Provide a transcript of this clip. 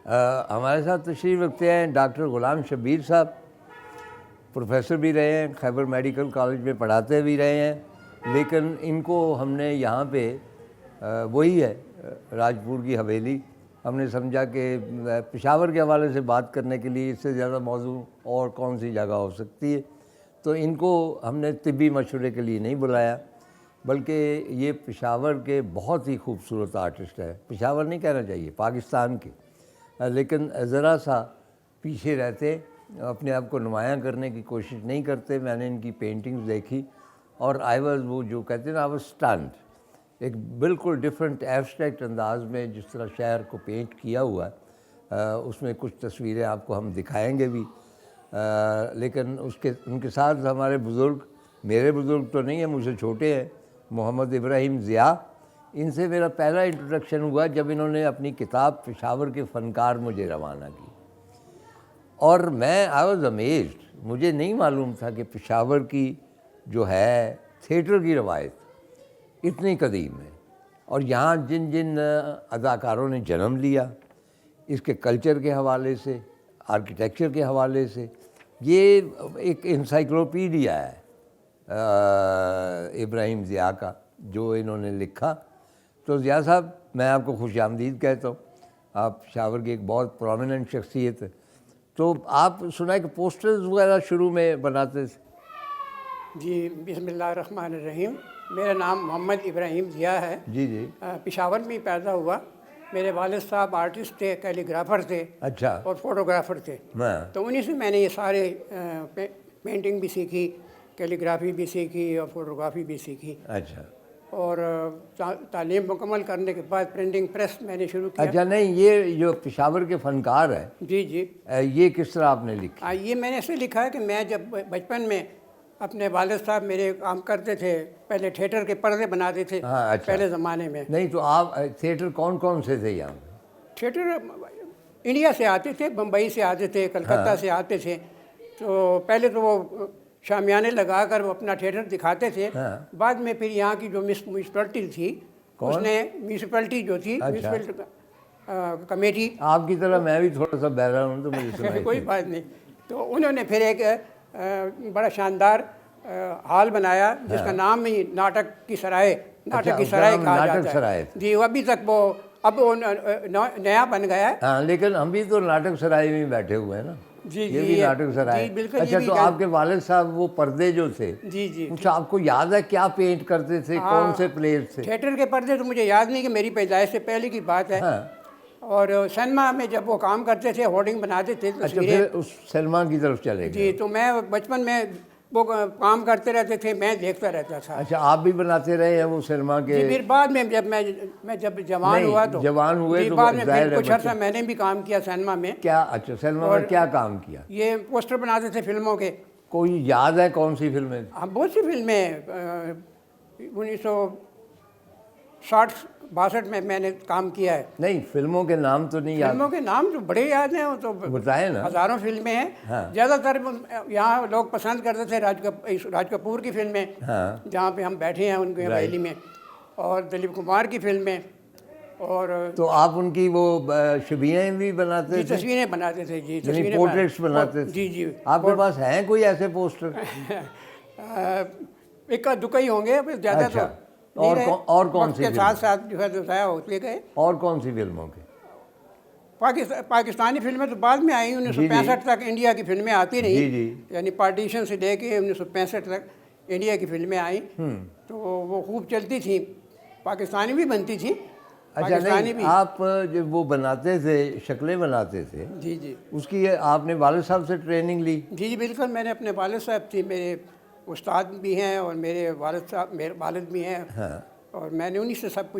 हमारे साथ तशरीफ़ रखते हैं डॉक्टर ग़ुलाम शब्बीर साहब। प्रोफेसर भी रहे हैं, खैबर मेडिकल कॉलेज में पढ़ाते भी रहे हैं, लेकिन इनको हमने यहाँ पे वही है राजपुर की हवेली, हमने समझा कि पेशावर के हवाले से बात करने के लिए इससे ज़्यादा मौजू और कौन सी जगह हो सकती है। तो इनको हमने तिब्बी मशवरे के लिए नहीं बुलाया, बल्कि ये पेशावर के बहुत ही खूबसूरत आर्टिस्ट है। पेशावर नहीं कहना चाहिए, पाकिस्तान के, लेकिन ज़रा सा पीछे रहते, अपने आप को नुमायाँ करने की कोशिश नहीं करते। मैंने इनकी पेंटिंग्स देखी और आई वाज, वो जो कहते हैं ना, आई वाज स्टन्ड। एक बिल्कुल डिफरेंट एब्स्ट्रैक्ट अंदाज में जिस तरह शहर को पेंट किया हुआ है, उसमें कुछ तस्वीरें आपको हम दिखाएंगे भी। लेकिन उनके साथ हमारे बुज़ुर्ग, मेरे बुज़ुर्ग तो नहीं है, मुझसे छोटे हैं, मोहम्मद इब्राहिम ज़िया। इनसे मेरा पहला इंट्रोडक्शन हुआ जब इन्होंने अपनी किताब पेशावर के फ़नकार मुझे रवाना की, और मैं आई वाज अमेज्ड। मुझे नहीं मालूम था कि पेशावर की जो है थिएटर की रवायत इतनी कदीम है, और यहाँ जिन जिन अदाकारों ने जन्म लिया, इसके कल्चर के हवाले से, आर्किटेक्चर के हवाले से, ये एक इंसाइक्लोपीडिया है इब्राहिम ज़िया का जो इन्होंने लिखा। तो ज़िया साहब, मैं आपको खुशामदीद कहता हूँ। आप पेशावर की एक बहुत प्रोमिनेंट शख्सियत है। तो आप सुना है कि पोस्टर्स वगैरह शुरू में बनाते थे? जी, बिस्मिल्लाहिर्रहमानिर्रहीम। मेरा नाम मोहम्मद इब्राहिम ज़िया है। जी जी। पेशावर में ही पैदा हुआ। मेरे वालिद साहब आर्टिस्ट थे, कैलीग्राफर थे। अच्छा। और फोटोग्राफर थे। तो उन्हीं से मैंने ये सारे पेंटिंग भी सीखी, कैलीग्राफी भी सीखी और फोटोग्राफी भी सीखी। अच्छा। और तालीम मुकम्मल करने के बाद प्रिंटिंग प्रेस मैंने शुरू किया। अच्छा, नहीं, ये जो पेशावर के फ़नकार है, जी जी, ये किस तरह आपने लिखा? ये मैंने ऐसे लिखा है कि मैं जब बचपन में अपने वालिद साहब मेरे काम करते थे, पहले थिएटर के पर्दे बनाते थे। हाँ, अच्छा। पहले ज़माने में। नहीं, तो आप थिएटर कौन कौन से थे यहाँ? थिएटर इंडिया से आते थे, बम्बई से आते थे, कलकत्ता से आते थे। तो पहले तो वो शामियाने लगा कर वो अपना थिएटर दिखाते थे। बाद में फिर यहाँ की जो म्यूनसिपैलिटी थी, उसने म्यूनसिपैलिटी जो थी, म्यूनसिपल कमेटी, आपकी तरह मैं भी थोड़ा सा बहरा हूँ तो मुझे सुनाई कोई बात नहीं, तो उन्होंने फिर एक बड़ा शानदार हॉल बनाया जिसका नाम ही नाटक की सराय, नाटक की सराय कहा जाता है। जी, अभी तक वो, अब वो नया बन गया है। हाँ, लेकिन हम भी तो नाटक सराय में बैठे हुए हैं ना। जी, ये भी नाटक सराय। अच्छा, तो आपके वालिद साहब वो पर्दे जो थे, जी जी, अच्छा, आपको याद है क्या पेंट करते थे? कौन से प्लेट थे? थिएटर के पर्दे तो मुझे याद नहीं, कि मेरी पैदाइश से पहले की बात है। और सिनेमा में जब वो काम करते थे, होर्डिंग बनाते थे। अच्छा, फिर उस सिनेमा की तरफ चले गए? जी, तो मैं बचपन में वो काम करते रहते थे, मैं देखता रहता था। अच्छा, आप भी बनाते रहे हैं वो सिनेमा के? जी, फिर बाद में जब मैं जब जवान हुआ, तो जवान हुए तो बाद में फिर कुछ अर्सा मैंने भी काम किया सिनेमा में। क्या? अच्छा, सिनेमा में क्या काम किया? ये पोस्टर बनाते थे फिल्मों के। कोई याद है कौन सी फिल्में? हाँ, बहुत सी फिल्में। 1960-62 में मैंने काम किया है। नहीं, फिल्मों के नाम तो नहीं याद? फिल्मों के नाम तो बड़े याद हैं, वो तो बताए ना। हज़ारों फिल्में हैं। हाँ। ज़्यादातर यहाँ लोग पसंद करते थे राज कपूर की फिल्में। हाँ। जहाँ पे हम बैठे हैं उनके हवेली में, और दिलीप कुमार की फिल्में। और तो आप उनकी वो छवियाँ भी बनाते थे? तस्वीरें बनाते थे। जी, तस्वीरें, पोर्ट्रेट्स बनाते थे? जी जी। आपके पास हैं कोई ऐसे पोस्टर? इक्का दुक्का ही होंगे, ज़्यादा। अच्छा। और कौन सी के साथ साथ जो है ज़ाया होते गए। और कौन सी फिल्मों के? पाकिस्तानी फिल्में तो बाद में आई। 1965 तक इंडिया की फिल्में आती रही, यानी पार्टीशन से लेके 1965 तक इंडिया की फिल्में आई। तो वो खूब चलती थी, पाकिस्तानी भी बनती थी। अच्छा, नहीं, आप जब वो बनाते थे, शक्लें बनाते थे, जी जी, उसकी आपने वालिद साहब से ट्रेनिंग ली? जी जी, बिल्कुल। मैंने अपने वालिद साहब थी, मेरे उस्ताद भी हैं, और मेरे वालिद साहब, मेरे वालिद भी हैं। हाँ। और मैंने उन्हीं से सब कुछ